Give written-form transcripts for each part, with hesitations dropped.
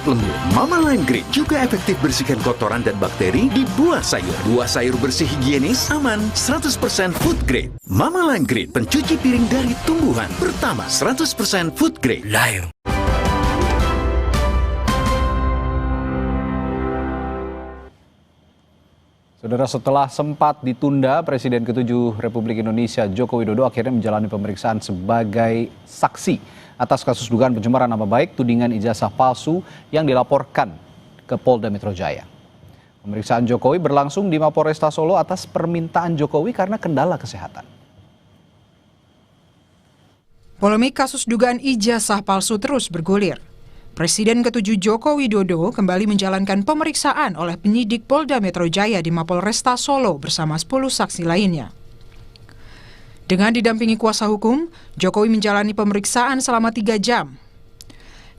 lembut. Mama Lime Green juga efektif bersihkan kotoran dan bakteri di buah sayur. Buah sayur bersih higienis, aman, 100% food grade. Mama Lime Green, pencuci piring dari tumbuhan. Pertama, 100% food grade. Lime. Saudara, setelah sempat ditunda, Presiden ke-7 Republik Indonesia Joko Widodo akhirnya menjalani pemeriksaan sebagai saksi atas kasus dugaan pencemaran nama baik tudingan ijazah palsu yang dilaporkan ke Polda Metro Jaya. Pemeriksaan Jokowi berlangsung di Mapolresta Solo atas permintaan Jokowi karena kendala kesehatan. Polemik kasus dugaan ijazah palsu terus bergulir. Presiden ke-7 Joko Widodo kembali menjalankan pemeriksaan oleh penyidik Polda Metro Jaya di Mapolresta Solo bersama 10 saksi lainnya. Dengan didampingi kuasa hukum, Jokowi menjalani pemeriksaan selama 3 jam.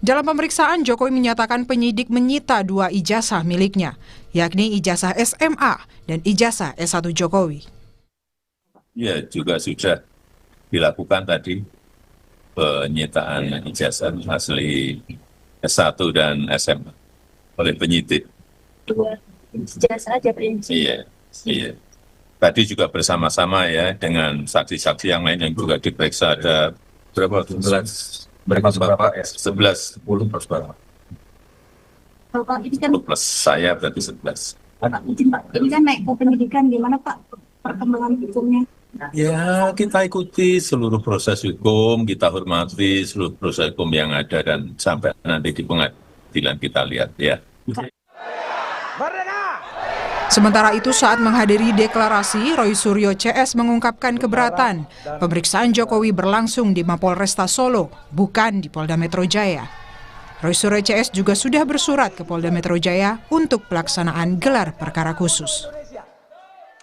Dalam pemeriksaan, Jokowi menyatakan penyidik menyita 2 ijazah miliknya, yakni ijazah SMA dan ijazah S1 Jokowi. Ya, juga sudah dilakukan tadi penyitaan ijazah asli S1 dan SMA oleh penyidik. 2 ijazah aja Pak. Iya. Tadi juga bersama-sama ya dengan saksi-saksi yang lain yang juga diperiksa ada berapa? 11. Berapa Bapak? 11. 10 plus berapa? Bapak ini kan Plus saya berarti 11. ini kan naik ke penyidikan, gimana Pak perkembangan hukumnya? Ya, kita ikuti seluruh proses hukum, kita hormati seluruh proses hukum yang ada dan sampai nanti di pengadilan kita lihat ya. Sementara itu saat menghadiri deklarasi, Roy Suryo CS mengungkapkan keberatan pemeriksaan Jokowi berlangsung di Mapolresta Solo, bukan di Polda Metro Jaya. Roy Suryo CS juga sudah bersurat ke Polda Metro Jaya untuk pelaksanaan gelar perkara khusus.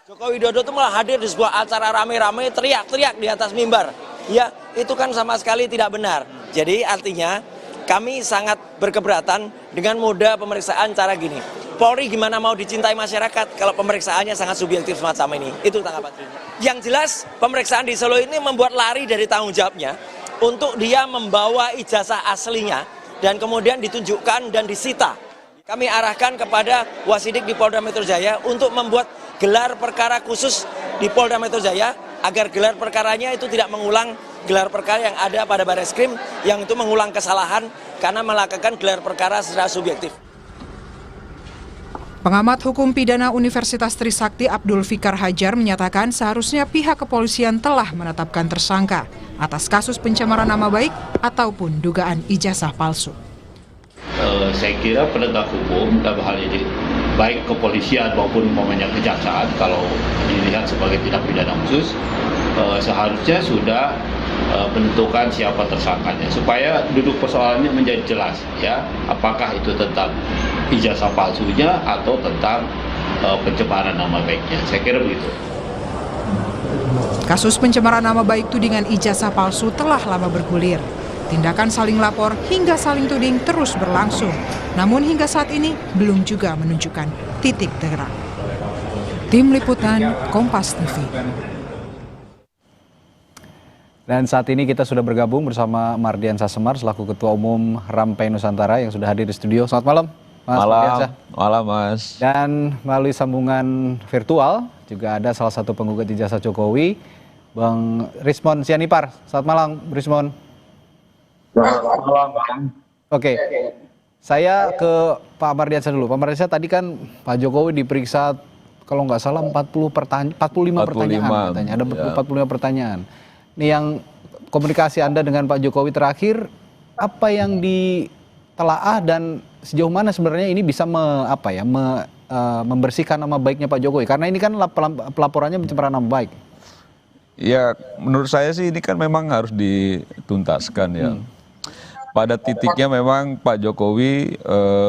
Joko Widodo itu malah hadir di sebuah acara rame-rame teriak-teriak di atas mimbar. Ya, itu kan sama sekali tidak benar. Jadi artinya kami sangat berkeberatan dengan moda pemeriksaan cara gini. Polri gimana mau dicintai masyarakat kalau pemeriksaannya sangat subjektif semacam ini. Itu tanggapan saya. Yang jelas pemeriksaan di Solo ini membuat lari dari tanggung jawabnya untuk dia membawa ijazah aslinya dan kemudian ditunjukkan dan disita. Kami arahkan kepada Wasidik di Polda Metro Jaya untuk membuat gelar perkara khusus di Polda Metro Jaya agar gelar perkaranya itu tidak mengulang gelar perkara yang ada pada Barreskrim yang itu mengulang kesalahan karena melakukan gelar perkara secara subjektif. Pengamat hukum pidana Universitas Trisakti Abdul Fikar Hajar menyatakan seharusnya pihak kepolisian telah menetapkan tersangka atas kasus pencemaran nama baik ataupun dugaan ijazah palsu. Saya kira penegak hukum dalam hal ini baik kepolisian maupun umpamanya kejaksaan kalau dilihat sebagai tindak pidana khusus seharusnya sudah menentukan siapa tersangkanya supaya duduk persoalannya menjadi jelas ya, apakah itu tentang ijazah palsunya atau tentang pencemaran nama baiknya. Saya kira begitu. Kasus pencemaran nama baik tudingan ijazah palsu telah lama bergulir. Tindakan saling lapor hingga saling tuding terus berlangsung. Namun hingga saat ini belum juga menunjukkan titik terang. Tim Liputan Kompas TV. Dan saat ini kita sudah bergabung bersama Mardian Sasemar selaku Ketua Umum Rampai Nusantara yang sudah hadir di studio. Selamat malam, Mas Mardiansa. Malam, Mas. Dan melalui sambungan virtual juga ada salah satu penggugat ijazah Jokowi, Bang Rismon Sianipar. Selamat malam, Rismon. Selamat malam, Bang. Oke, saya ke Pak Mardiansa dulu. Pak Mardiansa, tadi kan Pak Jokowi diperiksa kalau nggak salah 45 pertanyaan katanya. Ada 45 pertanyaan. Ini yang komunikasi Anda dengan Pak Jokowi terakhir, apa yang ditelaah dan sejauh mana sebenarnya ini bisa membersihkan nama baiknya Pak Jokowi? Karena ini kan pelaporannya pencemaran nama baik. Ya, menurut saya sih ini kan memang harus dituntaskan ya. Pada titiknya memang Pak Jokowi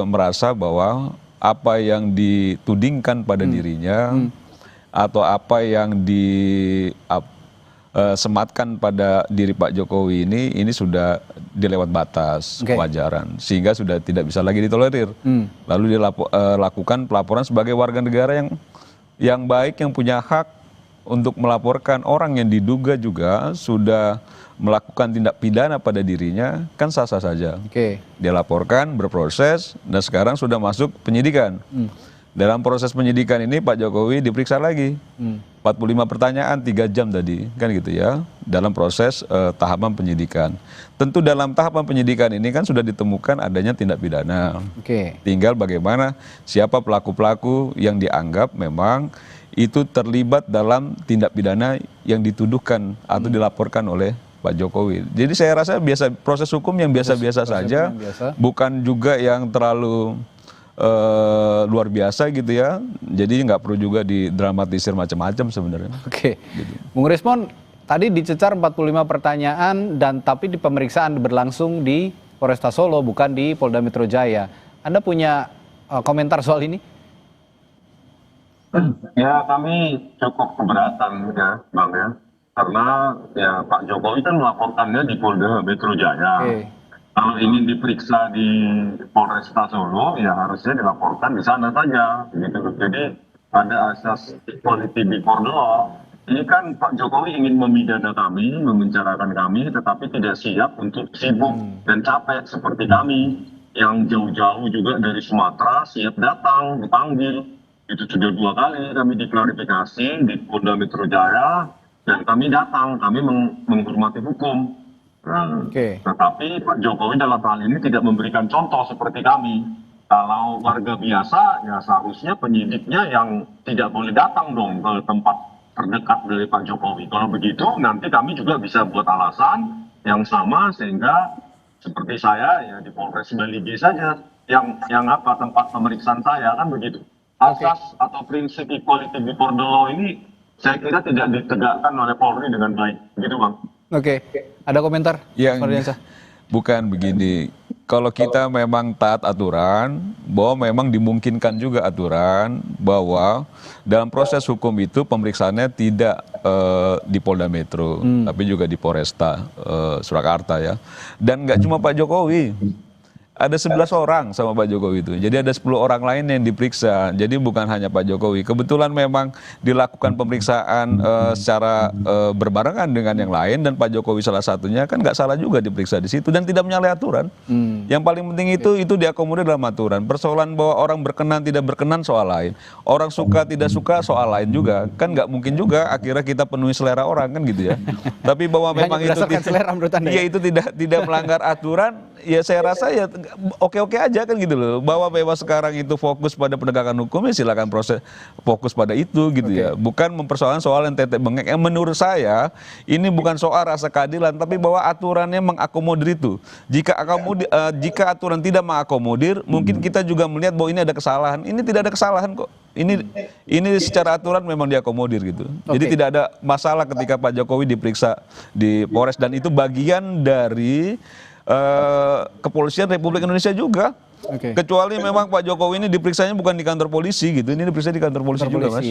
merasa bahwa apa yang ditudingkan pada dirinya atau apa yang sematkan pada diri Pak Jokowi ini sudah dilewat batas kewajaran sehingga sudah tidak bisa lagi ditolerir. Lalu dilakukan pelaporan sebagai warga negara yang baik, yang punya hak untuk melaporkan orang yang diduga juga sudah melakukan tindak pidana pada dirinya, kan sah-sah saja. Oke. Dia laporkan, berproses, dan sekarang sudah masuk penyidikan. Dalam proses penyidikan ini Pak Jokowi diperiksa lagi. 45 pertanyaan, 3 jam tadi, kan gitu ya, dalam proses tahapan penyidikan. Tentu dalam tahapan penyidikan ini kan sudah ditemukan adanya tindak pidana. Oke. Tinggal bagaimana siapa pelaku-pelaku yang dianggap memang itu terlibat dalam tindak pidana yang dituduhkan atau dilaporkan oleh Pak Jokowi. Jadi saya rasa proses hukum yang biasa-biasa saja, bukan juga yang terlalu luar biasa gitu ya. Jadi nggak perlu juga didramatisir macam-macam sebenarnya. Oke. Gitu. Bung Rismon, tadi dicecar 45 pertanyaan dan tapi di pemeriksaan berlangsung di Polresta Solo bukan di Polda Metro Jaya. Anda punya komentar soal ini? Ya kami cukup keberatan ya Bang ya. Karena ya Pak Jokowi kan melaporkannya di Polda Metro Jaya. Kalau ingin diperiksa di Polresta Solo, ya harusnya dilaporkan di sana saja. Gitu. Jadi ada asas equality before the law. Ini kan Pak Jokowi ingin memidana kami, memenjarakan kami, tetapi tidak siap untuk sibuk dan capek seperti kami yang jauh-jauh juga dari Sumatera siap datang, dipanggil. Itu sudah 2 kali kami diklarifikasi di Polda Metro Jaya dan kami datang, kami menghormati hukum. Tetapi Pak Jokowi dalam hal ini tidak memberikan contoh seperti kami. Kalau warga biasa, ya seharusnya penyidiknya yang tidak boleh datang dong ke tempat terdekat dari Pak Jokowi. Kalau begitu, nanti kami juga bisa buat alasan yang sama sehingga seperti saya ya di Polres Baligi saja yang apa tempat pemeriksaan saya kan begitu. Asas atau prinsip equality before the law ini saya kira tidak ditegakkan oleh Polri dengan baik, gitu Bang. Oke, ada komentar? Yang bukan begini. Kalau kita memang taat aturan, bahwa memang dimungkinkan juga aturan bahwa dalam proses hukum itu pemeriksaannya tidak di Polda Metro, tapi juga di Polresta Surakarta ya. Dan nggak cuma Pak Jokowi. Ada 11 orang sama Pak Jokowi itu. Jadi ada 10 orang lain yang diperiksa. Jadi bukan hanya Pak Jokowi. Kebetulan memang dilakukan pemeriksaan secara berbarengan dengan yang lain dan Pak Jokowi salah satunya kan nggak salah juga diperiksa di situ dan tidak menyalahi aturan. Yang paling penting itu diakomodir dalam aturan. Persoalan bahwa orang berkenan tidak berkenan soal lain. Orang suka tidak suka soal lain juga. Kan nggak mungkin juga akhirnya kita penuhi selera orang kan gitu ya. Tapi bahwa memang itu itu tidak melanggar aturan, ya saya rasa ya oke-oke aja kan gitu loh. Bahwa sekarang itu fokus pada penegakan hukum ya silakan fokus pada itu gitu ya. Bukan mempersoalkan soal yang tetek bengek. Yang menurut saya ini bukan soal rasa keadilan tapi bahwa aturannya mengakomodir itu. Jika aturan tidak mengakomodir, mungkin kita juga melihat bahwa ini ada kesalahan. Ini tidak ada kesalahan kok. Ini secara aturan memang diakomodir gitu. Jadi tidak ada masalah ketika Pak Jokowi diperiksa di Polres dan itu bagian dari Kepolisian Republik Indonesia juga. Kecuali memang Pak Jokowi ini diperiksanya bukan di kantor polisi gitu. Ini diperiksa di kantor polisi juga, Mas.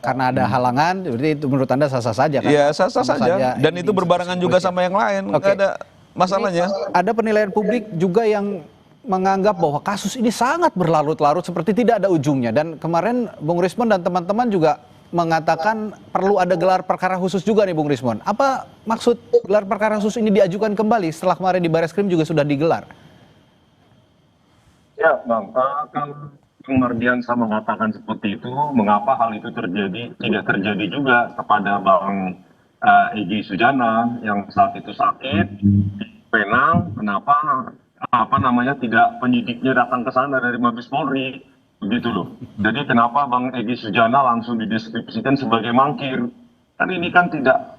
Karena ada halangan, berarti itu menurut Anda sah-sah saja kan? Iya, sah-sah saja. Dan itu berbarengan juga sama yang lain. Nggak ada masalahnya. Ada penilaian publik juga yang menganggap bahwa kasus ini sangat berlarut-larut seperti tidak ada ujungnya. Dan kemarin Bung Rismon dan teman-teman juga mengatakan perlu ada gelar perkara khusus juga nih Bung Rismon. Apa maksud gelar perkara khusus ini diajukan kembali setelah kemarin di Barreskrim juga sudah digelar? Ya Bang, kalau Bung Mardiansa mengatakan seperti itu, mengapa hal itu tidak terjadi juga kepada Bang Egy Sujana yang saat itu sakit, penang, kenapa tidak penyidiknya datang ke sana dari Mabes Polri? Begitu loh. Jadi kenapa Bang Egy Sujana langsung dideskripsikan sebagai mangkir? Kan ini kan tidak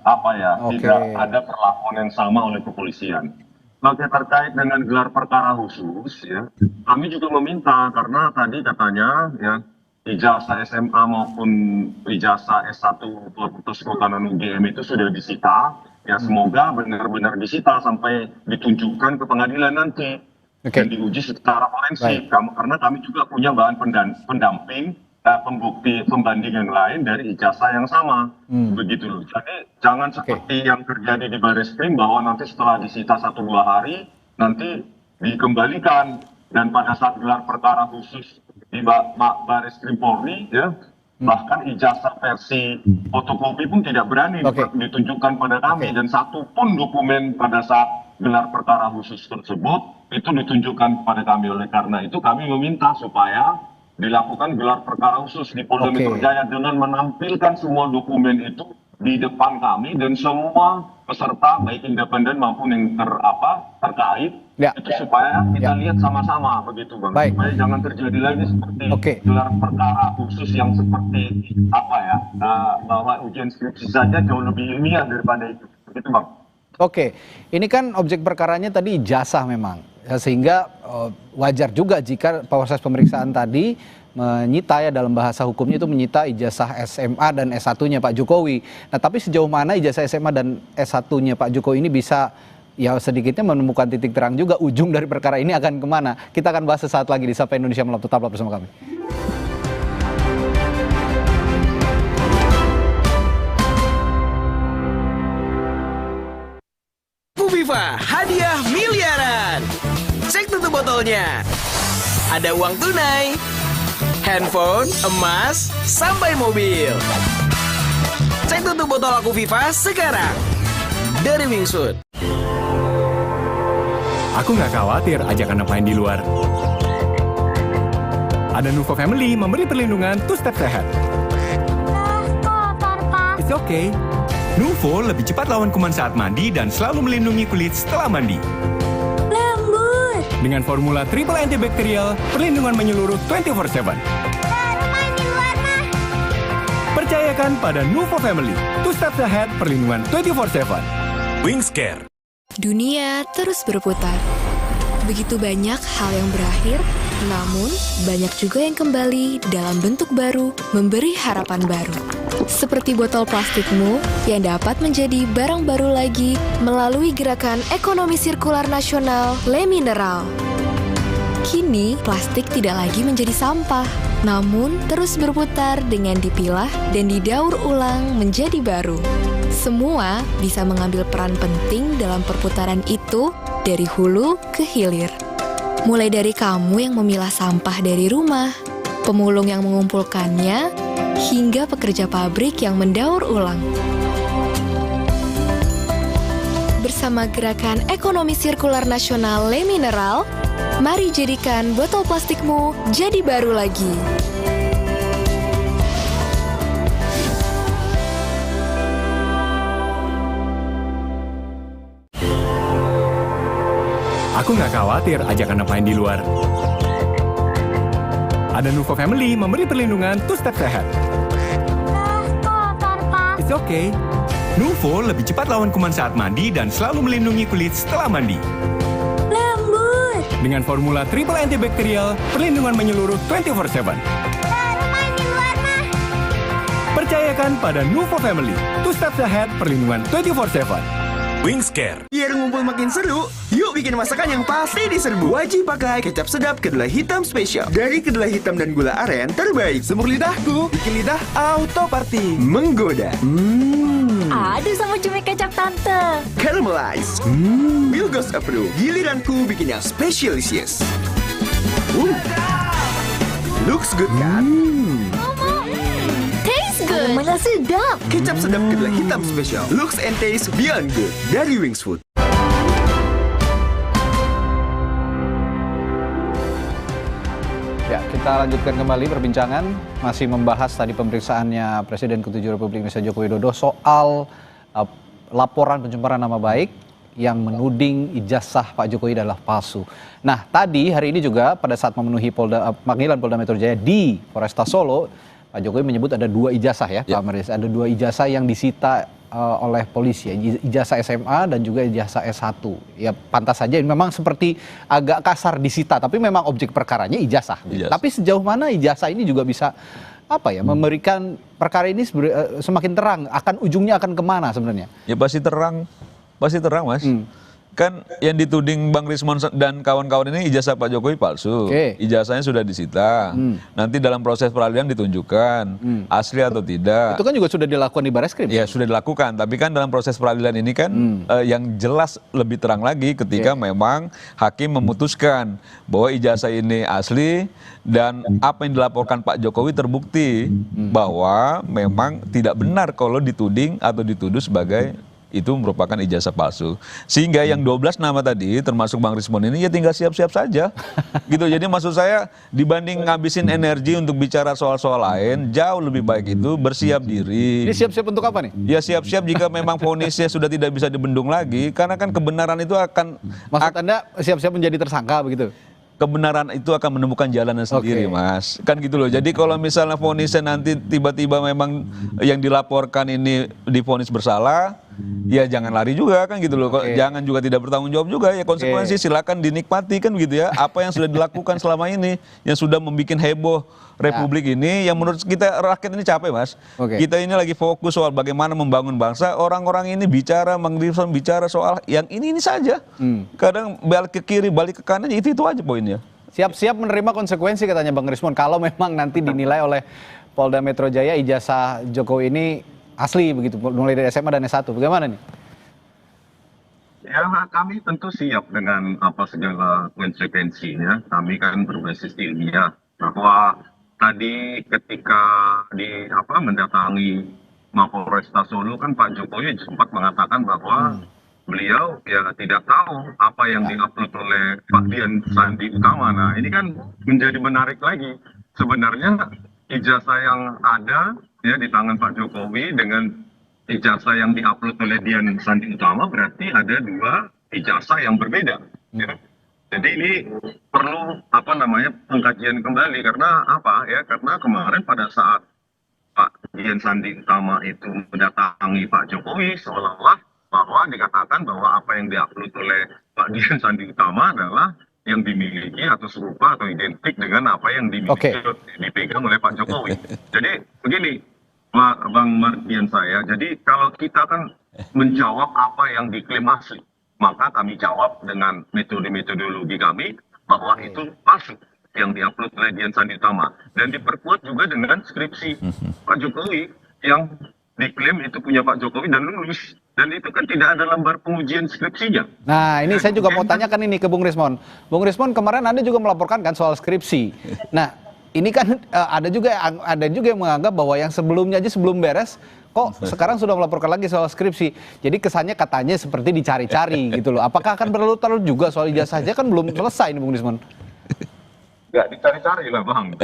tidak ada perlakuan yang sama oleh kepolisian. Oke, terkait dengan gelar perkara khusus ya, kami juga meminta karena tadi katanya ya ijazah SMA maupun ijazah S1 Fakultas Kehutanan UGM itu sudah disita. Ya semoga benar-benar disita sampai ditunjukkan ke pengadilan nanti. Dan diuji secara forensik karena kami juga punya bahan pendamping pembukti pembanding yang lain dari ijazah yang sama begitu loh. Jadi jangan seperti yang terjadi di Barreskrim bahwa nanti setelah disita 1-2 hari nanti dikembalikan dan pada saat gelar perkara khusus di Barreskrim Polri ya Bahkan ijazah versi fotokopi pun tidak berani ditunjukkan pada kami, dan satu pun dokumen pada saat gelar perkara khusus tersebut itu ditunjukkan kepada kami. Oleh karena itu kami meminta supaya dilakukan gelar perkara khusus di Polda Metro Jaya dengan menampilkan semua dokumen itu di depan kami, dan semua peserta baik independen maupun yang terkait itu supaya kita lihat sama-sama begitu Bang. Supaya jangan terjadi lagi seperti gelar perkara khusus yang seperti bahwa ujian skripsi saja jauh lebih ilmiah daripada itu. Begitu Bang. Ini kan objek perkaranya tadi ijazah memang, sehingga wajar juga jika proses pemeriksaan tadi menyita, ya dalam bahasa hukumnya itu menyita ijazah SMA dan S1-nya Pak Jokowi. Nah, tapi sejauh mana ijazah SMA dan S1-nya Pak Jokowi ini bisa ya sedikitnya menemukan titik terang juga ujung dari perkara ini akan kemana? Kita akan bahas sesaat lagi di Sapa Indonesia Malam. Tetaplah bersama kami. Viva, hadiah miliaran. Cek tutup botolnya. Ada uang tunai, handphone, emas, sampai mobil. Cek tutup botol Aku Viva sekarang. Dari Wingsuit. Aku nggak khawatir ajakan main di luar. Ada Nuvo Family memberi perlindungan 2-step sehat. It's okay. Nuvo lebih cepat lawan kuman saat mandi dan selalu melindungi kulit setelah mandi. Lembut. Dengan formula triple antibakterial, perlindungan menyeluruh 24/7. Main di luar mah. Percayakan pada Nuvo Family. 2-step sehat, perlindungan 24/7. Wingscare. Dunia terus berputar. Begitu banyak hal yang berakhir, namun banyak juga yang kembali dalam bentuk baru, memberi harapan baru. Seperti botol plastikmu yang dapat menjadi barang baru lagi melalui gerakan ekonomi sirkular nasional Le Mineral. Kini, plastik tidak lagi menjadi sampah, namun terus berputar dengan dipilah dan didaur ulang menjadi baru. Semua bisa mengambil peran penting dalam perputaran itu dari hulu ke hilir. Mulai dari kamu yang memilah sampah dari rumah, pemulung yang mengumpulkannya, hingga pekerja pabrik yang mendaur ulang. Bersama gerakan ekonomi sirkular nasional Le Mineral, mari jadikan botol plastikmu jadi baru lagi. Aku nggak khawatir ajakan main di luar. Ada Nuvo Family memberi perlindungan 2-step sehat. It's okay. Nuvo lebih cepat lawan kuman saat mandi dan selalu melindungi kulit setelah mandi. Lembut. Dengan formula triple antibakterial, perlindungan menyeluruh 24/7. Main di luar mah. Percayakan pada Nuvo Family. 2-step sehat, perlindungan 24/7. Wingscare. Biar ngumpul makin seru, yuk bikin masakan yang pasti diserbu. Wajib pakai kecap sedap kedelai hitam spesial. Dari kedelai hitam dan gula aren terbaik. Semur lidahku, bikin lidah auto party. Menggoda. Aduh sama cumi kecap tante. Caramelize. Milgos approve. Giliranku bikin yang specialisius. Looks good kan? Mana sedap. Kecap sedap kedelai hitam spesial. Looks and taste beyond good. Dari Wingsfood. Ya, kita lanjutkan kembali perbincangan. Masih membahas tadi pemeriksaannya Presiden ke-7 Republik Indonesia Joko Widodo soal laporan pencemaran nama baik yang menuding ijazah Pak Jokowi adalah palsu. Nah, tadi hari ini juga pada saat memenuhi panggilan Polda Metro Jaya di Polresta Solo, Pak Jokowi menyebut ada 2 ijazah ya, Pak Maris. Ada 2 ijazah yang disita oleh polisi, ijazah SMA dan juga ijazah S1. Ya pantas saja memang seperti agak kasar disita, tapi memang objek perkaranya ijazah. Tapi sejauh mana ijazah ini juga bisa memberikan perkara ini semakin terang, ujungnya akan kemana sebenarnya? Ya pasti terang Mas. Kan yang dituding Bang Rismon dan kawan-kawan ini ijazah Pak Jokowi palsu. Ijazahnya sudah disita. Nanti dalam proses peradilan ditunjukkan asli atau tidak. Itu kan juga sudah dilakukan di Barreskrim. Ya sudah dilakukan, tapi kan dalam proses peradilan ini kan yang jelas lebih terang lagi ketika memang hakim memutuskan bahwa ijazah ini asli dan apa yang dilaporkan Pak Jokowi terbukti bahwa memang tidak benar kalau dituding atau dituduh sebagai itu merupakan ijazah palsu. Sehingga yang 12 nama tadi termasuk Bang Rismon ini ya tinggal siap-siap saja. Gitu. Jadi maksud saya dibanding ngabisin energi untuk bicara soal-soal lain, jauh lebih baik itu bersiap diri. Ini siap-siap untuk apa nih? Ya siap-siap jika memang vonisnya sudah tidak bisa dibendung lagi, karena kan kebenaran itu akan... Maksud Anda siap-siap menjadi tersangka begitu? Kebenaran itu akan menemukan jalannya sendiri, Mas. Kan gitu loh. Jadi kalau misalnya vonisnya nanti tiba-tiba memang yang dilaporkan ini divonis bersalah, ya jangan lari juga kan gitu loh. Jangan juga tidak bertanggung jawab juga, ya konsekuensi silakan dinikmati kan gitu ya. Apa yang sudah dilakukan selama ini yang sudah membuat heboh Republik ini, yang menurut kita rakyat ini capek, Mas. Kita ini lagi fokus soal bagaimana membangun bangsa. Orang-orang ini bicara, bicara soal yang ini saja. Kadang balik ke kiri, balik ke kanan, itu aja poinnya. Siap-siap menerima konsekuensi katanya Bang Rismon kalau memang nanti dinilai oleh Polda Metro Jaya ijazah Jokowi ini asli begitu, mulai dari SMA dan S1. Bagaimana nih? Ya, kami tentu siap dengan apa segala konsekuensinya. Kami kan berbasis ilmiah bahwa tadi ketika mendatangi Mapolresta Solo kan Pak Jokowi sempat mengatakan bahwa beliau ya tidak tahu apa yang diupload oleh Pak Dian Sandi Utama. Nah ini kan menjadi menarik lagi. Sebenarnya ijazah yang ada ya di tangan Pak Jokowi dengan ijazah yang diupload oleh Dian Sandi Utama berarti ada dua ijazah yang berbeda. Ya. Jadi ini perlu pengkajian kembali karena karena kemarin pada saat Pak Dian Sandi Utama itu mendatangi Pak Jokowi seolah-olah bahwa dikatakan bahwa apa yang diupload oleh Pak Dian Sandi Utama adalah yang dimiliki atau serupa atau identik dengan apa yang dimiliki dipegang oleh Pak Jokowi. Jadi begini, Bang Mardian saya, jadi kalau kita kan menjawab apa yang diklaim asli, maka kami jawab dengan metodologi kami bahwa itu palsu yang diupload oleh Dian Sandi Utama dan diperkuat juga dengan skripsi Pak Jokowi yang diklaim itu punya Pak Jokowi dan lulus, dan itu kan tidak ada lembar pengujian skripsinya. Nah ini saya juga mau tanyakan ini ke Bung Rismon. Bung Rismon, kemarin Anda juga melaporkan kan soal skripsi. Nah ini kan ada juga yang menganggap bahwa yang sebelumnya aja sebelum beres kok sekarang sudah melaporkan lagi soal skripsi. Jadi kesannya katanya seperti dicari-cari gitu loh. Apakah akan berlarut-larut juga soal ijazah saja, kan belum selesai ini Bung Rismon? Nggak dicari-cari lah Bang.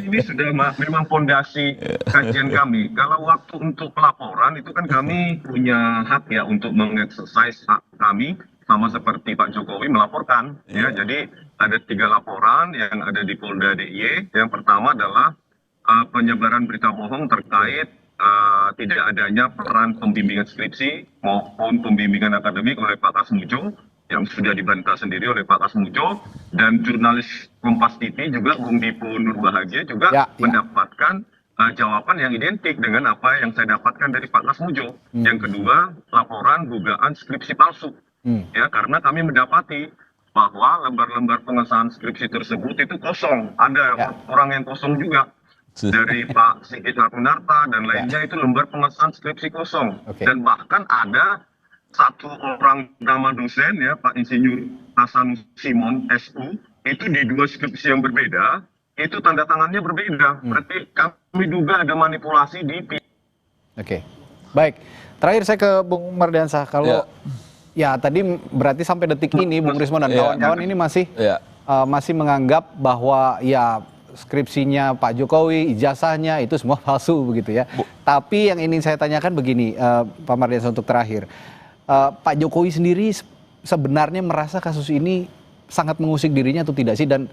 Ini sudah memang fondasi kajian kami. Kalau waktu untuk pelaporan itu kan kami punya hak ya untuk mengeksersis hak kami sama seperti Pak Jokowi melaporkan. Ya, jadi ada 3 laporan yang ada di Polda DIY. Yang pertama adalah penyebaran berita bohong terkait tidak adanya peran pembimbingan skripsi maupun pembimbingan akademik oleh Pak Kasmujo yang sudah dibantah sendiri oleh Pak Kasmujo, dan jurnalis Kompas TV juga Bung Dipo Nurbahagia juga mendapatkan jawaban yang identik dengan apa yang saya dapatkan dari Pak Kasmujo. Yang kedua, laporan dugaan skripsi palsu. Ya, karena kami mendapati bahwa lembar-lembar pengesahan skripsi tersebut itu kosong. Ada orang yang kosong juga. Dari Pak Sigit Harunarta dan lainnya itu lembar pengesahan skripsi kosong. Dan bahkan ada satu orang nama dosen ya, Pak Insinyur Hasan Simon SU, itu di 2 skripsi yang berbeda, itu tanda tangannya berbeda. Berarti kami duga ada manipulasi di... Baik. Terakhir saya ke Bung Mardiansah. Kalau ya tadi berarti sampai detik ini Bung Rismon dan kawan-kawan ini masih menganggap bahwa ya skripsinya Pak Jokowi, ijazahnya itu semua palsu begitu ya. Tapi yang ingin saya tanyakan begini, Pak Mardiansah, untuk terakhir. Pak Jokowi sendiri sebenarnya merasa kasus ini sangat mengusik dirinya atau tidak sih? Dan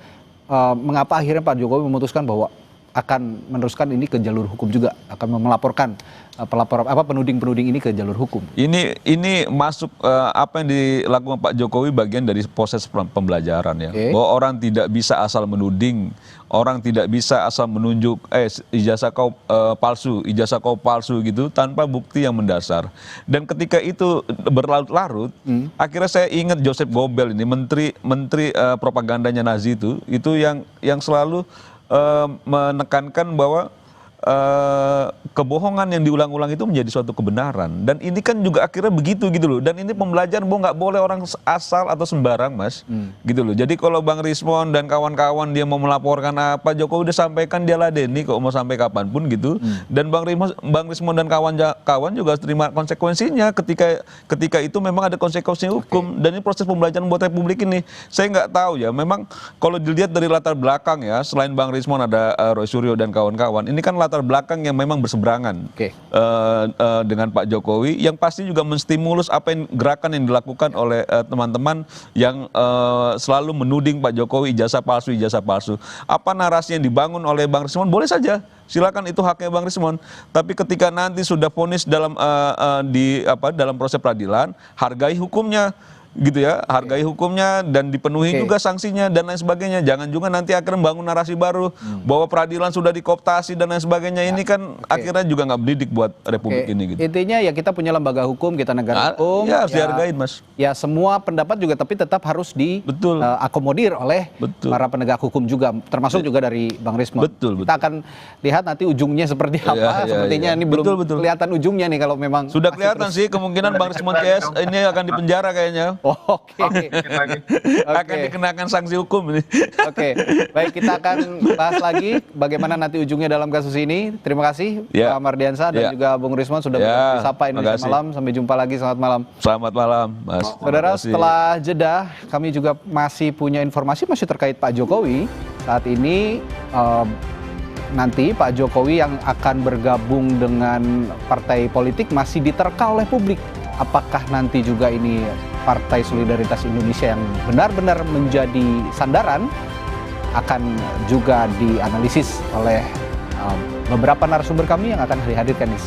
mengapa akhirnya Pak Jokowi memutuskan bahwa akan meneruskan ini ke jalur hukum juga, akan melaporkan penuding-penuding ini ke jalur hukum. Ini masuk apa yang dilakukan Pak Jokowi bagian dari proses pembelajaran ya. Bahwa orang tidak bisa asal menuding, orang tidak bisa asal menunjuk ijazah kau palsu gitu tanpa bukti yang mendasar. Dan ketika itu berlarut-larut, akhirnya saya ingat Joseph Goebbels ini, menteri propagandanya Nazi itu yang selalu menekankan bahwa kebohongan yang diulang-ulang itu menjadi suatu kebenaran. Dan ini kan juga akhirnya begitu gitu loh. Dan ini pembelajaran bahwa nggak boleh orang asal atau sembarang, Mas. Gitu loh. Jadi kalau Bang Rismon dan kawan-kawan dia mau melaporkan apa, Jokowi udah sampaikan dia ladeni kok mau sampai kapanpun gitu. Dan Bang Rismon dan kawan-kawan juga harus terima konsekuensinya ketika itu memang ada konsekuensi hukum. Dan ini proses pembelajaran buat Republik ini. Saya nggak tahu ya, memang kalau dilihat dari latar belakang ya, selain Bang Rismon ada Roy Suryo dan kawan-kawan, ini kan latar belakang yang memang berseberangan dengan Pak Jokowi, yang pasti juga menstimulus gerakan yang dilakukan oleh teman-teman yang selalu menuding Pak Jokowi ijazah palsu. Apa narasi yang dibangun oleh Bang Rismon, boleh saja, silakan, itu haknya Bang Rismon. Tapi ketika nanti sudah vonis dalam proses peradilan, hargai hukumnya. Gitu ya, hargai hukumnya dan dipenuhi juga sanksinya dan lain sebagainya. Jangan juga nanti akhirnya bangun narasi baru bahwa peradilan sudah dikooptasi dan lain sebagainya. Ini kan akhirnya juga nggak mendidik buat Republik ini gitu. Intinya ya kita punya lembaga hukum, kita negara hukum. Ya harus dihargain, Mas. Ya semua pendapat juga tapi tetap harus diakomodir oleh para penegak hukum juga, termasuk juga dari Bang Rismon. Kita akan lihat nanti ujungnya seperti apa. Sepertinya ini belum kelihatan ujungnya nih kalau memang sudah kelihatan sih, kemungkinan Bang Rismon CS ini akan dipenjara kayaknya. Akan dikenakan sanksi hukum ini. Baik, kita akan bahas lagi bagaimana nanti ujungnya dalam kasus ini. Terima kasih Pak Mardiansyah dan juga Bung Rismon sudah bersapa Indonesia Malam. Sampai jumpa lagi, selamat malam. Selamat malam, Mas. Saudara, setelah jeda kami juga masih punya informasi masih terkait Pak Jokowi. Saat ini nanti Pak Jokowi yang akan bergabung dengan partai politik masih diterka oleh publik. Apakah nanti juga ini Partai Solidaritas Indonesia yang benar-benar menjadi sandaran, akan juga dianalisis oleh beberapa narasumber kami yang akan dihadirkan di